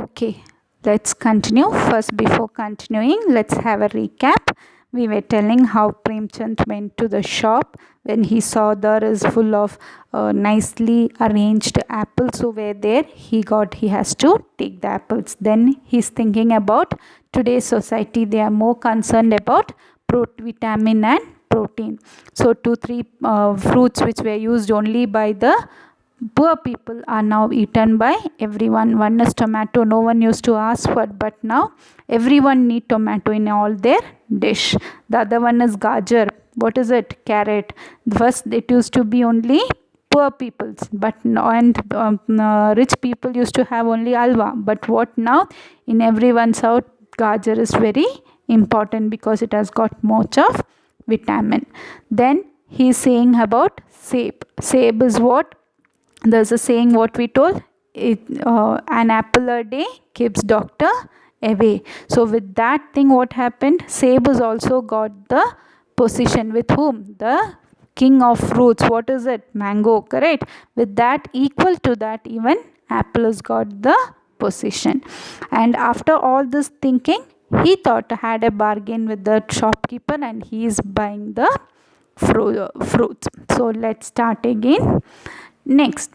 Okay, let's continue. First, before continuing, let's have a recap. We were telling how Premchand went to the shop when he saw there is full of nicely arranged apples over there. He has to take the apples. Then he's thinking about today's society. They are more concerned about vitamin and protein. So 2-3 fruits which were used only by the poor people are now eaten by everyone. One is tomato, no one used to ask for, but now everyone need tomato in all their dish. The other one is gajar. What is it? Carrot. First it used to be only poor people's, but now and rich people used to have only alwa. But what now? In everyone's house, gajar is very important because it has got much of vitamin. Then he is saying about seb. Seb is what? There's a saying what we told, an apple a day keeps doctor away. So with that thing what happened, Seb has also got the position with whom? The king of fruits. What is it? Mango, correct? With that, equal to that, even apple has got the position. And after all this thinking, he thought had a bargain with the shopkeeper and he is buying the fruits. So let's start again. Next,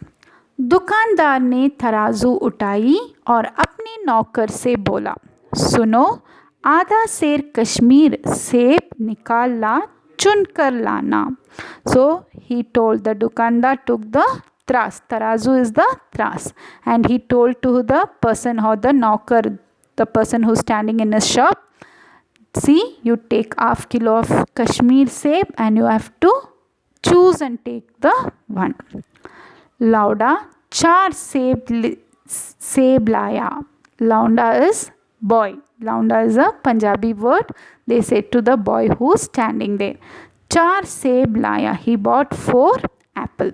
दुकानदार ने तराजू उठाई और अपने नौकर से बोला, सुनो, आधा सेर कश्मीर सेब निकाल ला, चुन कर लाना. So he told the dukandar took the tras. Tarazu is the tras, and he told to the person or the knocker, the person who's standing in his shop, see, you take half kilo of Kashmir Seb and you have to choose and take the one. Lauda चार सेब लाया. Launda is boy. Launda is a Punjabi word. They say to the boy who's standing there. चार सेब लाया. He bought 4 apple.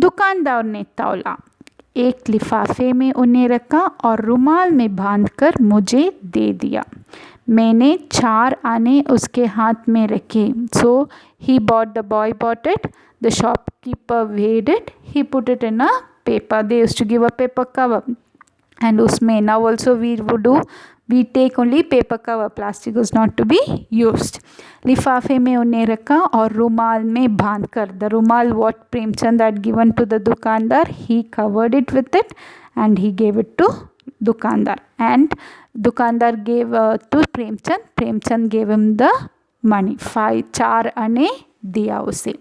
दुकानदार ने तौला. एक लिफाफे में उन्हें रखा और रुमाल में बांधकर मुझे दे दिया. मैंने 4 आने उसके हाथ में रखे. So he bought, the boy bought it. The shopkeeper weighed it. He put it in a paper. They used to give a paper cover. And usme now also we take only paper cover. Plastic is not to be used. लिफाफे में उन्हें रखा और रुमाल में बांध कर. The rumal what Premchand had given to the dukandar, he covered it with it and he gave it to dukandar. And dukandar gave to Premchand. Premchand gave him the money. 4 आने दिया उसे.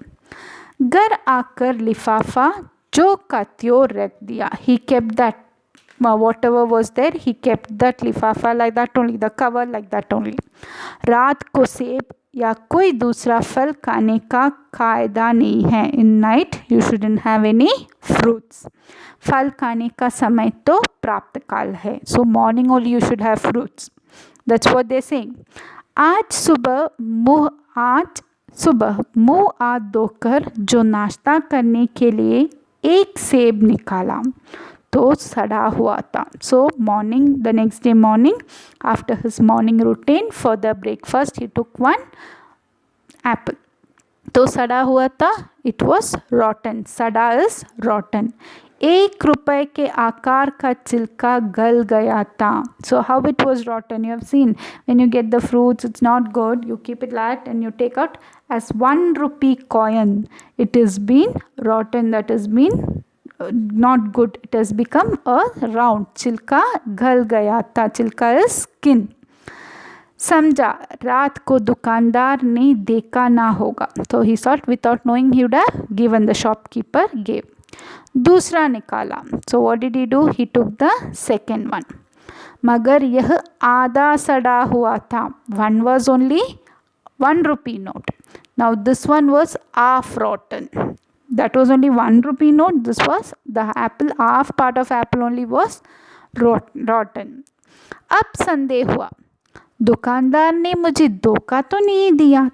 घर आकर लिफाफा जो का त्यों रख दिया. He kept that whatever was there, he kept that लिफाफा like that only, the cover like that only. रात को सेब या कोई दूसरा फल खाने का कायदा नहीं है. In night you shouldn't have any fruits. फल खाने का समय तो प्राप्त काल है. So morning only you should have fruits. That's what they're saying. आज सुबह मुँह हाथ धोकर जो नाश्ता करने के लिए एक सेब निकाला तो सड़ा हुआ था. So morning, the next day morning, after his morning routine for the breakfast, he took 1 apple. तो सड़ा हुआ था, it was rotten. सड़ा is rotten. 1 रुपए के आकार का छिलका गल गया था. So how it was rotten? You have seen when you get the fruits, it's not good. You keep it light and you take out as 1 rupee coin. It has been rotten. That has been not good. It has become a round. छिलका गल गया था. छिलका is skin. समझा रात को दुकानदार ने देखा ना होगा. So he thought without knowing he would have given. The shopkeeper gave. दूसरा निकाला. So what did he do? He took the second one. मगर यह आधा सड़ा हुआ था. One was only 1 rupee note. Now this one was half rotten. That was only 1 rupee note. This was the apple, half part of apple only was rotten. अब संदेह हुआ. दुकानदार ने मुझे धोखा तो नहीं दिया.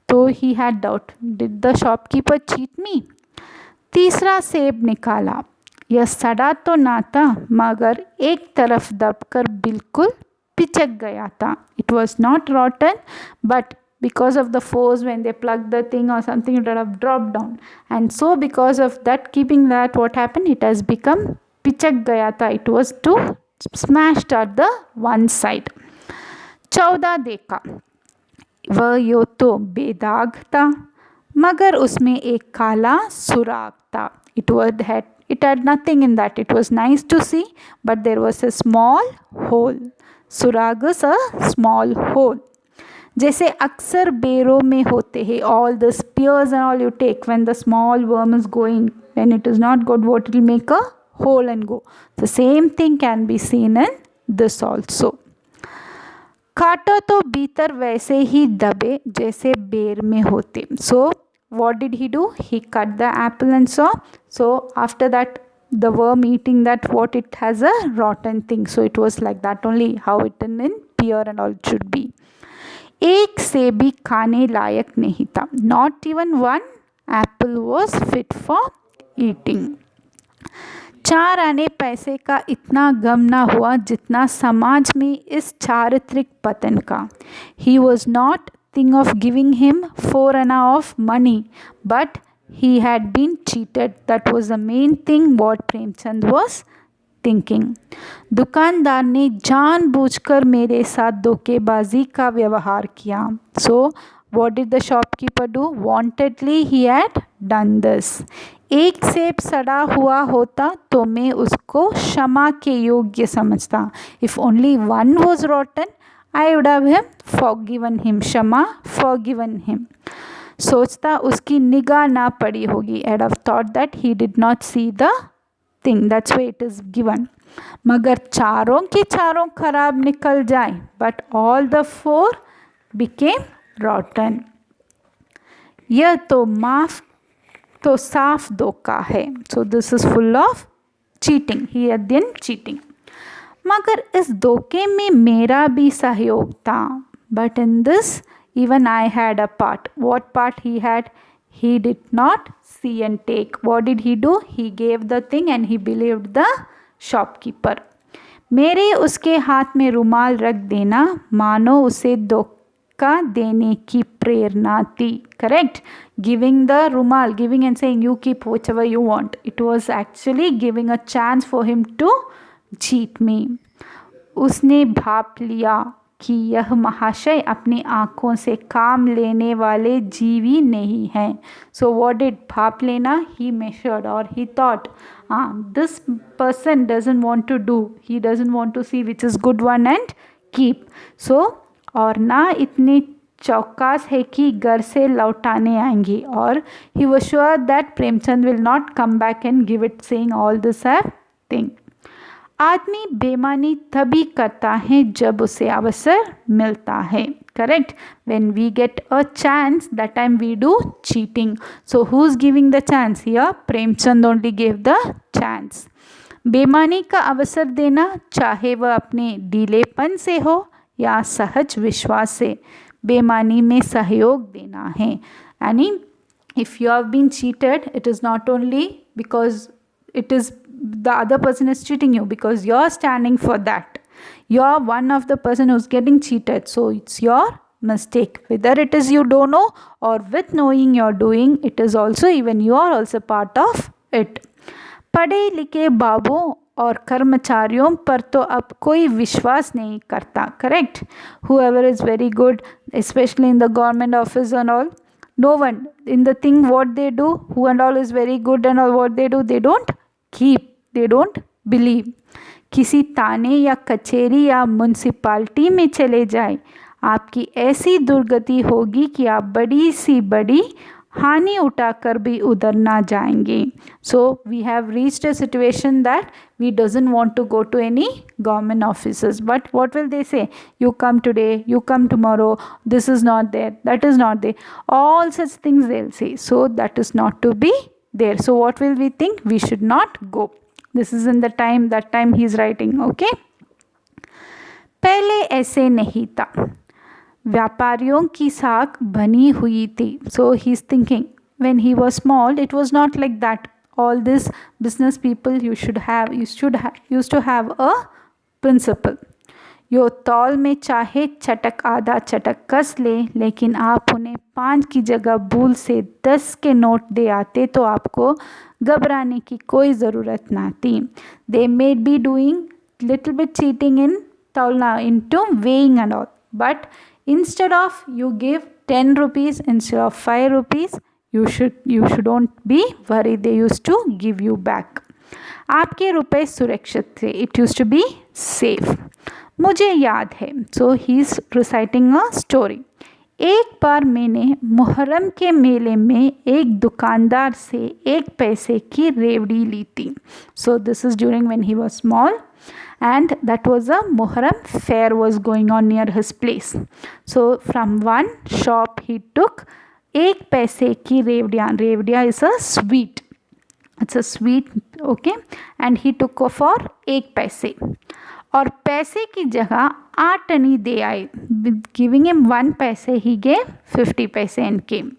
तो he had doubt. Did the shopkeeper cheat me? तीसरा सेब निकाला. यह सड़ा तो ना था मगर एक तरफ दबकर बिल्कुल पिचक गया था. It was not rotten, but because of the force when they plugged the thing or something, it would have dropped down. And so because of that, keeping that, what happened? It has become pichak gaya tha. It was too smashed at the one side. 14 देखा, वह यो तो बेदाग था मगर उसमें एक काला सुराग था. It had nothing in that. It was nice to see, but there was a small hole. सुराग is a small hole. जैसे अक्सर बेरों में होते हैं, all the spears and all you take when the small worm is going, when it is not good, what it will make a hole and go. The same thing can be seen in this also. कांटो तो भीतर वैसे ही दबे जैसे बेर में होते. So what did he do? He cut the apple and saw. So after that, the worm eating that, what it has a rotten thing. So it was like that only, how it in pure and all should be. एक से भी खाने लायक नहीं था. Not even one apple was fit for eating. 4 आने पैसे का इतना गम ना हुआ जितना समाज में इस चारित्रिक पतन का. He was not thinking of giving him 4 आना of money, but he had been cheated. That was the main thing what Premchand was thinking. दुकानदार ने जानबूझकर मेरे साथ धोखेबाजी का व्यवहार किया. So what did the shopkeeper do? Wantedly he had done this. एक सेब सड़ा हुआ होता तो मैं उसको क्षमा के योग्य समझता. If only one was rotten, I would have forgiven him. क्षमा, forgiven him. सोचता उसकी निगाह ना पड़ी होगी. I'd have thought that he did not see the thing. That's why it is given. मगर चारों की चारों खराब निकल जाए. But all the 4 became rotten. यह तो साफ धोखा है. So this is full of cheating. He had been cheating. मगर इस धोखे में मेरा भी सहयोग था. But in this even I had a part. What part he had? He did not see and take. What did he do? He gave the thing and he believed the shopkeeper. मेरे उसके हाथ में रुमाल रख देना मानो उसे धोखा देने की प्रेरणा थी. Correct? Giving the rumal, giving and saying you keep whichever you want. It was actually giving a chance for him to cheat me. उसने भाप लिया कि यह महाशय अपनी आँखों से काम लेने वाले जीवी नहीं हैं. So what did भाप लेना? He measured or he thought, this person doesn't want to do. He doesn't want to see which is good one and keep. So और ना इतने चौकास है कि घर से लौटाने आएंगी. और he was sure that Premchand will not come back and give it saying all this thing. आदमी बेईमानी तभी करता है जब उसे अवसर मिलता है. Correct? When we get a chance, that time we do cheating. So who's giving the chance here? Premchand only gave the chance. बेईमानी का अवसर देना चाहे वह अपने ढीलेपन से हो या सहज विश्वास से, बेईमानी में सहयोग देना है. यानी if you have been cheated, it is not only because it is the other person is cheating you, because you are standing for that. You are one of the person who's getting cheated, so it's your mistake. Whether it is you don't know or with knowing you're doing, it is also even you are also part of it. पढ़े लिखे बाबुओं और कर्मचारियों पर तो अब कोई विश्वास नहीं करता. Correct? Whoever is very good, especially in the government office and all, no one in the thing what they do, who and all is very good and all what they do, they don't keep, they don't believe. किसी थाने या कचहरी या municipality में चले जाए, आपकी ऐसी दुर्गति होगी कि आप बड़ी सी बड़ी हानि उठाकर भी उधर ना जाएंगे. So we have reached a situation that we doesn't want to go to any government offices. But what will they say? You come today, you come tomorrow, this is not there, that is not there. All such things they'll say. So that is not to be there. So what will we think? We should not go. This is in the time, that time he is writing. Okay. पहले ऐसे नहीं था. व्यापारियों की साख बनी हुई थी. So he's thinking when he was small, it was not like that. All this business people used to have a principle. यो तौल में चाहे चटक आधा चटक कस ले, लेकिन आप उन्हें 5 की जगह भूल से 10 के नोट दे आते तो आपको घबराने की कोई ज़रूरत ना थी. They may be doing little bit cheating in taulna, into weighing and all. But instead of you give 10 rupees instead of 5 rupees, you shouldn't be worried, they used to give you back. आपके रुपए सुरक्षित थे, it used to be safe. मुझे याद है, so he is reciting a story. एक बार मैंने मुहर्रम के मेले में एक दुकानदार से 1 पैसे की रेवड़ी ली थी. So this is during when he was small, and that was a Muharram fair was going on near his place. So from one shop he took 1 पैसे की रेवड़ियाँ. रेवड़ियाँ is a sweet. It's a sweet, okay, and he took for 1 पैसे. और पैसे की जगह 8 आने दे आए. With giving him 1 पैसे he gave 50 पैसे and came.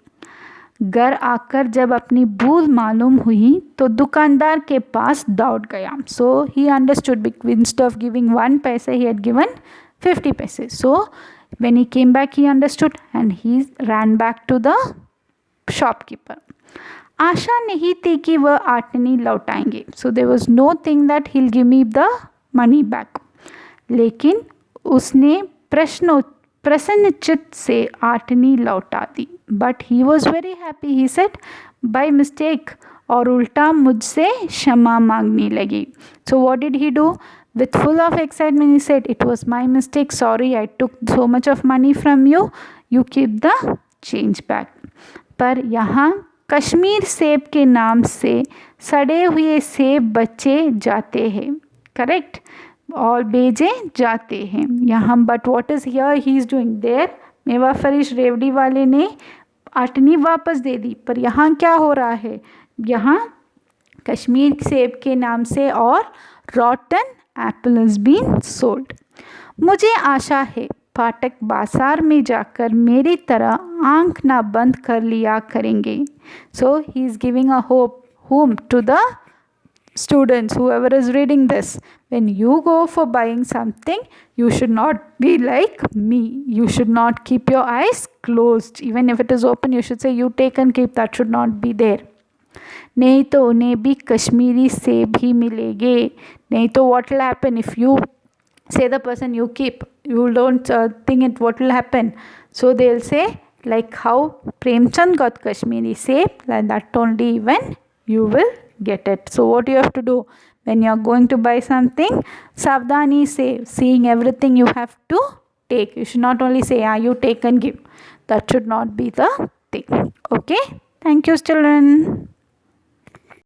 घर आकर जब अपनी भूल मालूम हुई तो दुकानदार के पास दौड़ गया. So he understood, instead of giving 1 पैसे he had given 50 पैसे. So when he came back he understood and he ran back to the shopkeeper. आशा नहीं थी कि वह 8 आने लौटाएंगे. So there was no thing that he'll give me the money back. लेकिन उसने प्रसन्नचित्त से 8 आने लौटा दी. But he was very happy. He said by mistake, और उल्टा मुझसे क्षमा मांगने लगी. So what did he do? With full of excitement he said, it was my mistake, sorry, I took so much of money from you, you keep the change back. पर यहाँ कश्मीर सेब के नाम से सड़े हुए सेब बचे जाते हैं. करेक्ट, और बेचे जाते हैं यहाँ. But what is here he is doing there, मेवा फरीश रेवड़ी वाले ने 8 आने वापस दे दी. पर यहाँ क्या हो रहा है, यहाँ कश्मीर सेब के नाम से और rotten apple is been sold. मुझे आशा है पाठक बाजार में जाकर मेरी तरह आंख ना बंद कर लिया करेंगे. So he is giving a hope to the students, whoever is reading this, when you go for buying something, you should not be like me. You should not keep your eyes closed. Even if it is open, you should say you take and keep. That should not be there. नहीं तो उन्हें भी कश्मीरी सेब ही मिलेंगे. नहीं तो what will happen if you say the person you keep, you don't think it, what will happen? So they'll say like how Premchand got Kashmiri Seb, like that only even you will get it. So what you have to do when you are going to buy something, savdani say, seeing everything you have to take. You should not only say you take and give. That should not be the thing. Okay, thank you children.